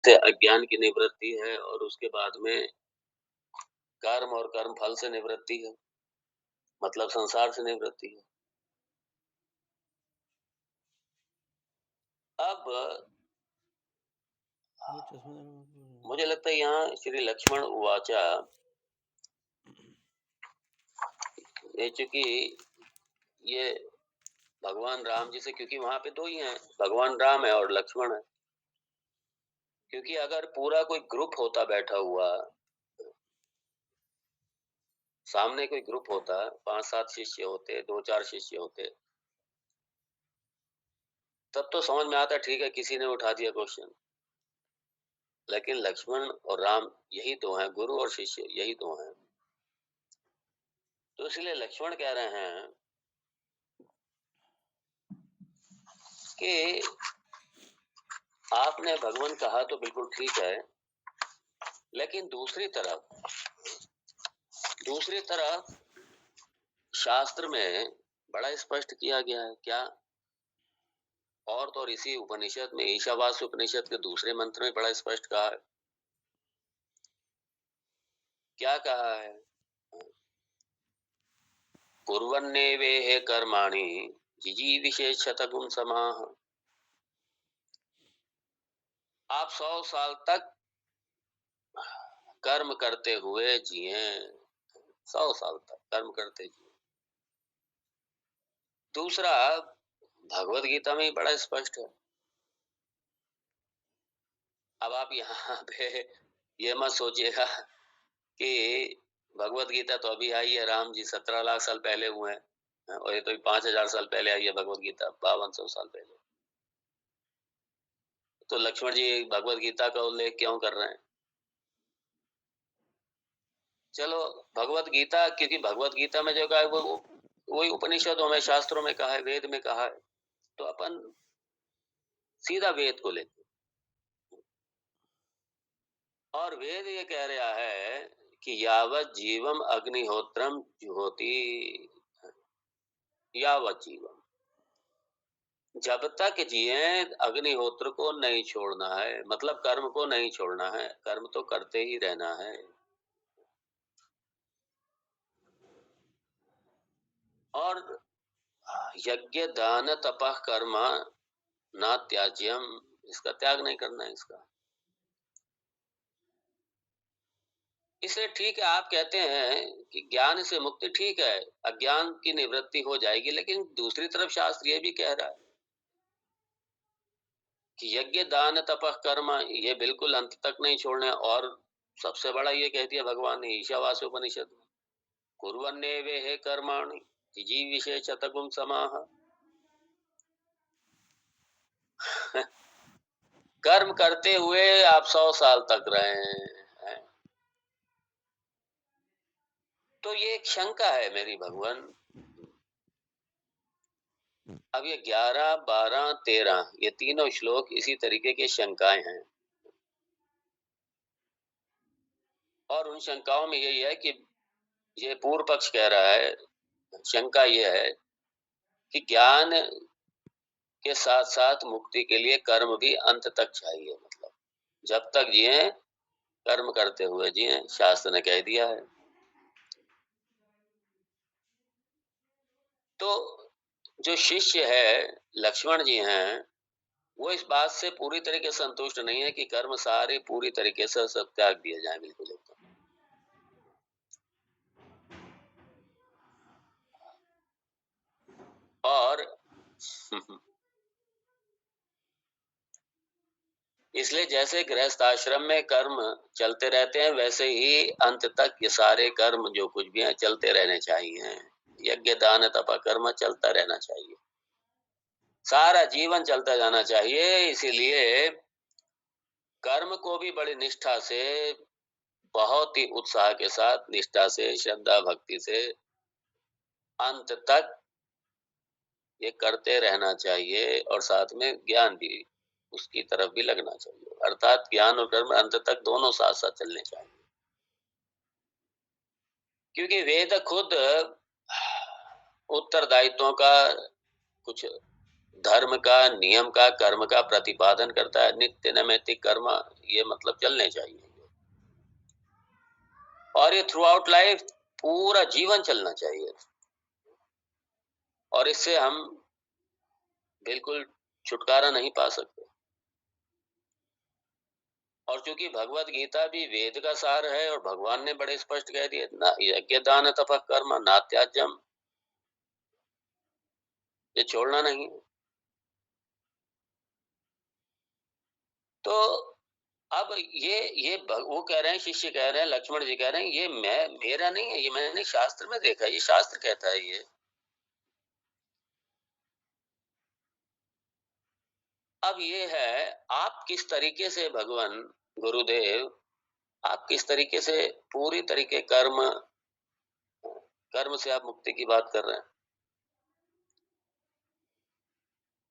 से अज्ञान की निवृत्ति है और उसके बाद में कर्म और कर्म फल से निवृत्ति है, मतलब संसार से निवृत्ति है। अब मुझे लगता है यहाँ श्री लक्ष्मण उवाचा, ये चूंकि ये भगवान राम जी से, क्योंकि वहां पे दो ही हैं, भगवान राम है और लक्ष्मण है। क्योंकि अगर पूरा कोई ग्रुप होता बैठा हुआ, सामने कोई ग्रुप होता, 5-7 शिष्य होते, 2-4 शिष्य होते, तब तो समझ में आता ठीक है किसी ने उठा दिया क्वेश्चन। लेकिन लक्ष्मण और राम यही दो हैं, गुरु और शिष्य यही दो हैं। तो इसलिए लक्ष्मण कह रहे हैं कि आपने भगवान कहा तो बिल्कुल ठीक है, लेकिन दूसरी तरफ शास्त्र में बड़ा स्पष्ट किया गया है क्या, और तो और इसी उपनिषद में, ईशावास्य उपनिषद के दूसरे मंत्र में बड़ा स्पष्ट कहा है। क्या कहा है? कुर्वन्नेवेह कर्माणि जिजीविषेच्छतगुण समाह। आप 100 साल तक कर्म करते हुए जिए, 100 साल तक कर्म करते जिए। दूसरा, भगवत गीता में बड़ा स्पष्ट है। अब आप यहाँ पे ये मत सोचिएगा कि भगवत गीता तो अभी आई है, राम जी 17 लाख साल पहले हुए हैं, और ये तो 5000 साल पहले आई है भगवत गीता, 5200 साल पहले। तो लक्ष्मण जी भगवत गीता का उल्लेख क्यों कर रहे हैं? चलो भगवत गीता, क्योंकि भगवत गीता में जो कहा है वो वही उपनिषदों में, शास्त्रों में कहा है, वेद में कहा है, तो अपन सीधा वेद को लेते। और वेद ये कह रहा है कि यावत जीवम अग्निहोत्रम जुहोति, यावत जीवम, जब तक जिए अग्निहोत्र को नहीं छोड़ना है, मतलब कर्म को नहीं छोड़ना है, कर्म तो करते ही रहना है। और यज्ञ दान तपः कर्म ना त्याज्यम, इसका त्याग नहीं करना है इसका। इसलिए ठीक है, आप कहते हैं कि ज्ञान से मुक्ति, ठीक है, अज्ञान की निवृत्ति हो जाएगी, लेकिन दूसरी तरफ शास्त्र ये भी कह रहा है कि यज्ञ दान तपः कर्म ये बिल्कुल अंत तक नहीं छोड़ने। और सबसे बड़ा ये कह दिया भगवान ने ईशावास्य उपनिषद में, कुर्वन्नेवेह कर्माणि जिजीविषेच्छतगुण समाह। कर्म करते हुए आप 100 साल तक रहे हैं। तो ये एक शंका है मेरी भगवान। अब ये 11, 12, 13 ये तीनों श्लोक इसी तरीके के शंकाएं हैं। और उन शंकाओं में यही है कि ये पूर्व पक्ष कह रहा है, शंका ये है कि ज्ञान के साथ साथ मुक्ति के लिए कर्म भी अंत तक चाहिए, मतलब जब तक जिए कर्म करते हुए जिए, शास्त्र ने कह दिया है। तो जो शिष्य है, लक्ष्मण जी हैं, वो इस बात से पूरी तरीके से संतुष्ट नहीं है कि कर्म सारे पूरी तरीके से सब त्याग दिए जाए, बिल्कुल एकदम। और इसलिए जैसे गृहस्थ आश्रम में कर्म चलते रहते हैं, वैसे ही अंत तक ये सारे कर्म जो कुछ भी हैं चलते रहने चाहिए। यज्ञ दान तप कर्म चलता रहना चाहिए, सारा जीवन चलता जाना चाहिए। इसीलिए कर्म को भी बड़ी निष्ठा से, बहुत ही उत्साह के साथ, निष्ठा से, श्रद्धा भक्ति से अंत तक ये करते रहना चाहिए, और साथ में ज्ञान भी, उसकी तरफ भी लगना चाहिए। अर्थात ज्ञान और कर्म अंत तक दोनों साथ साथ चलने चाहिए। क्योंकि वेद खुद उत्तरदायित्वों का कुछ धर्म का, नियम का, कर्म का प्रतिपादन करता है। नित्य नैमित्तिक कर्म ये मतलब चलने चाहिए और ये थ्रू आउट लाइफ पूरा जीवन चलना चाहिए और इससे हम बिल्कुल छुटकारा नहीं पा सकते। और चूंकि भगवत गीता भी वेद का सार है और भगवान ने बड़े स्पष्ट कह दिए ना, यज्ञ दान तप कर्म नात्याज्यम, ये छोड़ना नहीं है। तो अब वो कह रहे हैं, शिष्य कह रहे हैं, लक्ष्मण जी कह रहे हैं, ये मैं मेरा नहीं है, ये मैंने शास्त्र में देखा, ये शास्त्र कहता है ये। अब ये है, आप किस तरीके से भगवान गुरुदेव, आप किस तरीके से पूरी तरीके कर्म कर्म से आप मुक्ति की बात कर रहे हैं।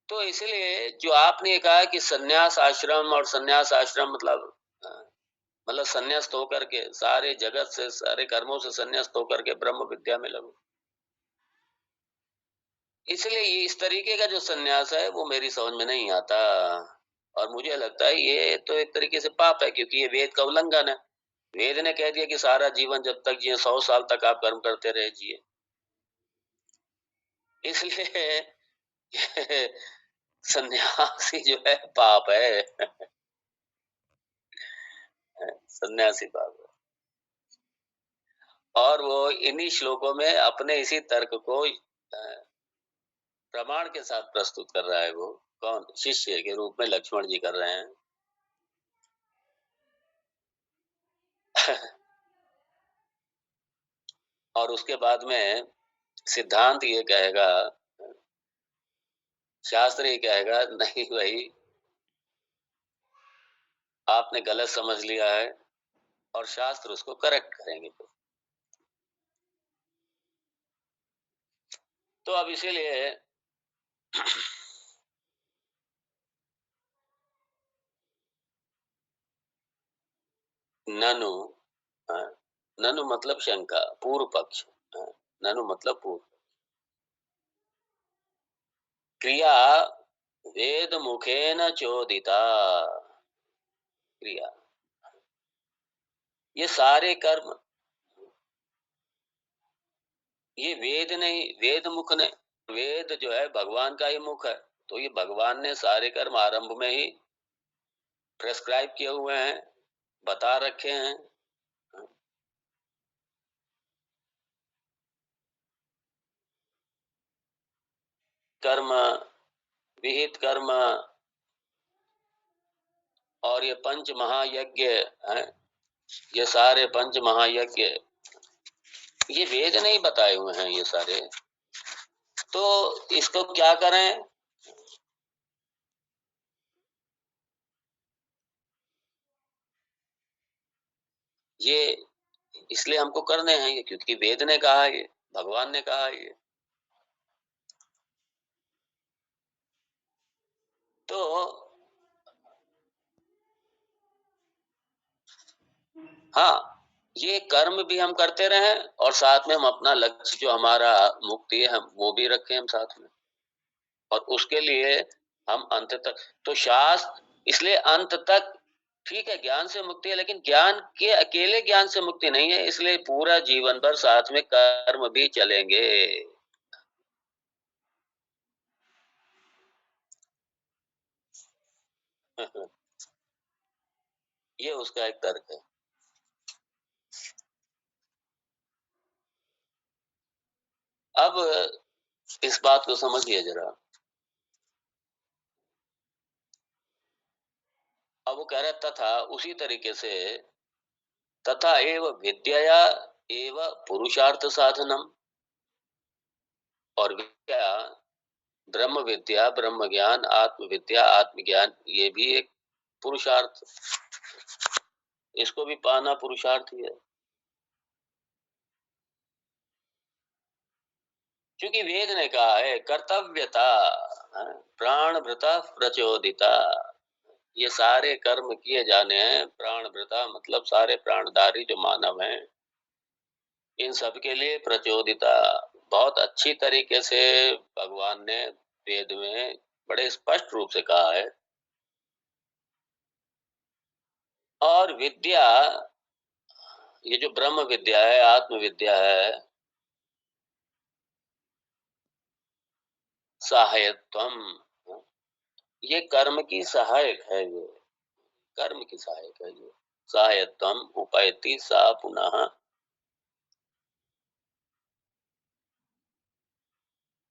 तो इसलिए जो आपने कहा कि सन्यास आश्रम, और सन्यास आश्रम मतलब संन्यास्त होकर के सारे जगत से, सारे कर्मों से संन्यास्त होकर के ब्रह्म विद्या में लगो, इसलिए ये इस तरीके का जो सन्यास है वो मेरी समझ में नहीं आता और मुझे लगता है ये तो एक तरीके से पाप है, क्योंकि ये वेद का उल्लंघन है। वेद ने कह दिया कि सारा जीवन जब तक जिए 100 साल तक आप कर्म करते रहे जिए, इसलिए सन्यासी जो है पाप है। सन्यासी पाप है। और वो इन्हीं श्लोकों में अपने इसी तर्क को प्रमाण के साथ प्रस्तुत कर रहा है। वो कौन? शिष्य के रूप में लक्ष्मण जी कर रहे हैं। और उसके बाद में सिद्धांत ये कहेगा, शास्त्र ये कहेगा, नहीं भाई आपने गलत समझ लिया है, और शास्त्र उसको करेक्ट करेंगे। तो अब इसीलिए ननु, हाँ, ननु मतलब शंका, पूर्व पक्ष। हाँ, ननु मतलब पूर्व क्रिया, वेद मुखेन चोदिता क्रिया, ये सारे कर्म, ये वेद नहीं, वेद मुख नहीं, वेद जो है भगवान का ही मुख है। तो ये भगवान ने सारे कर्म आरंभ में ही प्रेस्क्राइब किए हुए हैं, बता रखे हैं। कर्म, विहित कर्म, और ये पंच महायज्ञ हैं, ये सारे पंच महायज्ञ ये वेद नहीं बताए हुए हैं ये सारे। तो इसको क्या करें? ये इसलिए हमको करने हैं ये, क्योंकि वेद ने कहा है ये, भगवान ने कहा है ये। तो हाँ, ये कर्म भी हम करते रहें और साथ में हम अपना लक्ष्य जो हमारा मुक्ति है, हम वो भी रखें हम साथ में, और उसके लिए हम अंत तक, तो शास्त्र इसलिए अंत तक, ठीक है ज्ञान से मुक्ति है, लेकिन ज्ञान के अकेले ज्ञान से मुक्ति नहीं है, इसलिए पूरा जीवन भर साथ में कर्म भी चलेंगे। ये उसका एक तर्क है। अब इस बात को समझिए जरा। अब वो कह रहे तथा, उसी तरीके से तथा एव विद्या एव पुरुषार्थ साधनम, और विद्या, ब्रह्म विद्या, ब्रह्म ज्ञान, आत्म विद्या, आत्मज्ञान, ये भी एक पुरुषार्थ, इसको भी पाना पुरुषार्थ ही है। क्योंकि वेद ने कहा है कर्तव्यता, प्राण भृता प्रचोदिता, ये सारे कर्म किए जाने हैं प्राण भृता, मतलब सारे प्राणधारी जो मानव हैं, इन सब के लिए प्रचोदिता, बहुत अच्छी तरीके से भगवान ने वेद में बड़े स्पष्ट रूप से कहा है। और विद्या, ये जो ब्रह्म विद्या है, आत्म विद्या है, सहायत्वम, ये कर्म की सहायक है, ये कर्म की सहायक है ये। सहायत्वम उपैति सा पुनः।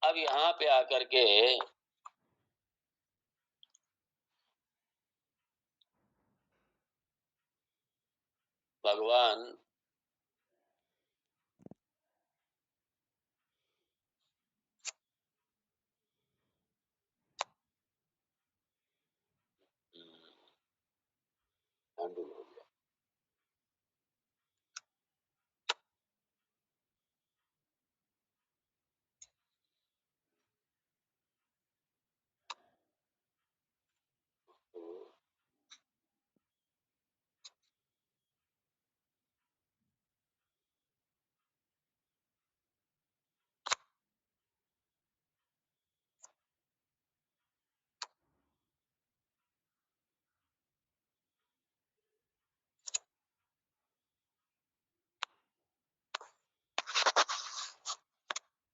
अब यहाँ पे आकर के भगवान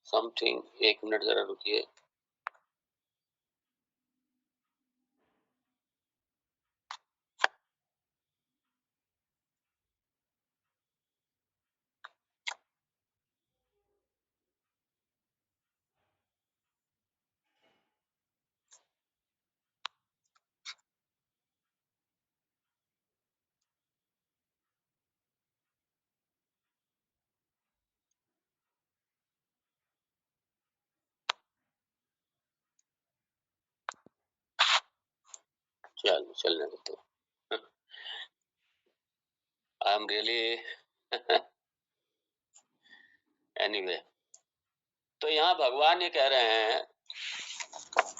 समथिंग, 1 मिनट जरा रुकिए। चलो चलने देते। I am really anyway. तो यहाँ भगवान ये कह रहे हैं,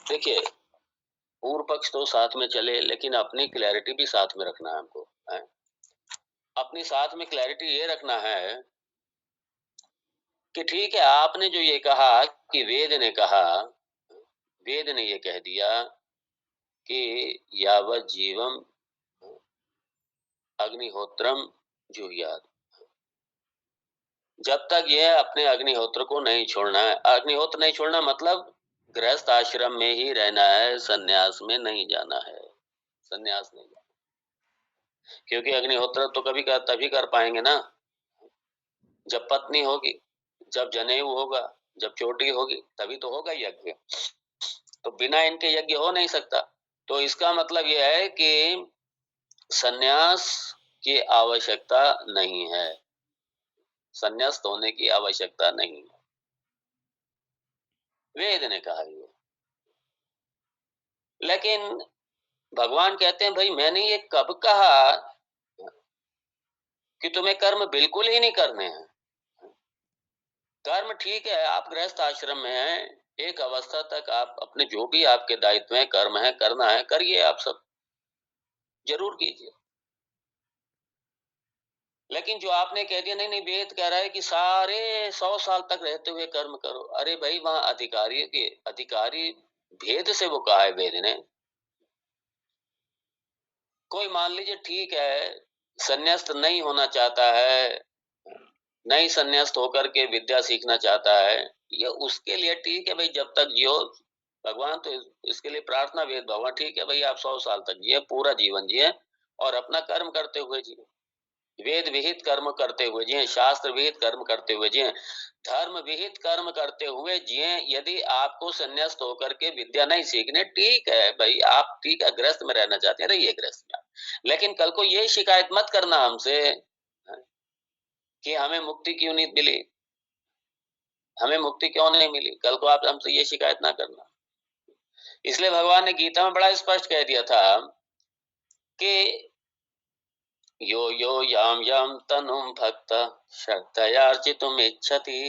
देखिए पूर्व पक्ष तो साथ में चले, लेकिन अपनी क्लैरिटी भी साथ में रखना है हमको, है? अपनी साथ में क्लैरिटी ये रखना है कि ठीक है, आपने जो ये कहा कि वेद ने कहा, वेद ने ये कह दिया कि यावत जीवम अग्निहोत्रम जुहुयात, जब तक ये अपने अग्निहोत्र को नहीं छोड़ना है। अग्निहोत्र नहीं छोड़ना मतलब गृहस्थ आश्रम में ही रहना है, सन्यास में नहीं जाना है, सन्यास नहीं जाना। क्योंकि अग्निहोत्र तो कभी कर तभी कर पाएंगे ना जब पत्नी होगी, जब जनेऊ होगा, जब चोटी होगी, तभी तो होगा यज्ञ। तो बिना इनके यज्ञ हो नहीं सकता। तो इसका मतलब यह है कि सन्यास की आवश्यकता नहीं है, सन्यास्त होने की आवश्यकता नहीं है, वेद ने कहा ये। लेकिन भगवान कहते हैं, भाई मैंने ये कब कहा कि तुम्हें कर्म बिल्कुल ही नहीं करने हैं। कर्म ठीक है, आप गृहस्थ आश्रम में हैं, एक अवस्था तक आप अपने जो भी आपके दायित्व है, कर्म है, करना है, करिए, आप सब जरूर कीजिए। लेकिन जो आपने कह दिया नहीं नहीं, वेद कह रहा है कि सारे 100 साल तक रहते हुए कर्म करो, अरे भाई वहां अधिकारी के अधिकारी भेद से वो कहा है वेद ने। कोई मान लीजिए ठीक है, संन्यास्त नहीं होना चाहता है, नहीं संन्यास्त होकर के विद्या सीखना चाहता है, ये उसके लिए ठीक है भाई, जब तक जियो। भगवान तो इसके लिए प्रार्थना, वेद भगवान ठीक है भाई, आप 100 साल तक जिए, पूरा जीवन जिए और अपना कर्म करते हुए जिए, वेद विहित कर्म करते हुए जिए, शास्त्र विहित कर्म करते हुए जिए, धर्म विहित कर्म करते हुए जिए। यदि आपको संन्यास्त होकर के विद्या नहीं सीखने, ठीक है भाई, आप ठीक है गृहस्थ में रहना चाहते हैं, रहिए गृहस्थ में, लेकिन कल को ये शिकायत मत करना हमसे कि हमें मुक्ति क्यों नहीं मिली, हमें मुक्ति क्यों नहीं मिली, कल को आप हमसे ये शिकायत ना करना। इसलिए भगवान ने गीता में बड़ा स्पष्ट कह दिया था कि यो यो याम याम तनुम भक्त श्रद्धयार्चितुम इच्छति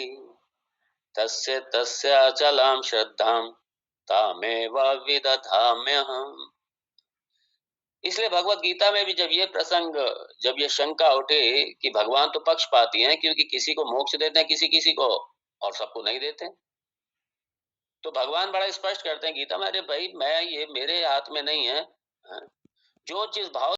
तस्य तस्य अचलां श्रद्धां तामेव विदधाम्यहम्। इसलिए भगवत गीता में भी जब ये शंका उठे कि भगवान तो पक्षपाती हैं, क्योंकि किसी को मोक्ष देते हैं, किसी किसी को, और सबको नहीं देते, तो भगवान बड़ा स्पष्ट करते हैं गीता में, अरे भाई मैं ये मेरे हाथ में नहीं है। हाँ, जो चीज़ भाव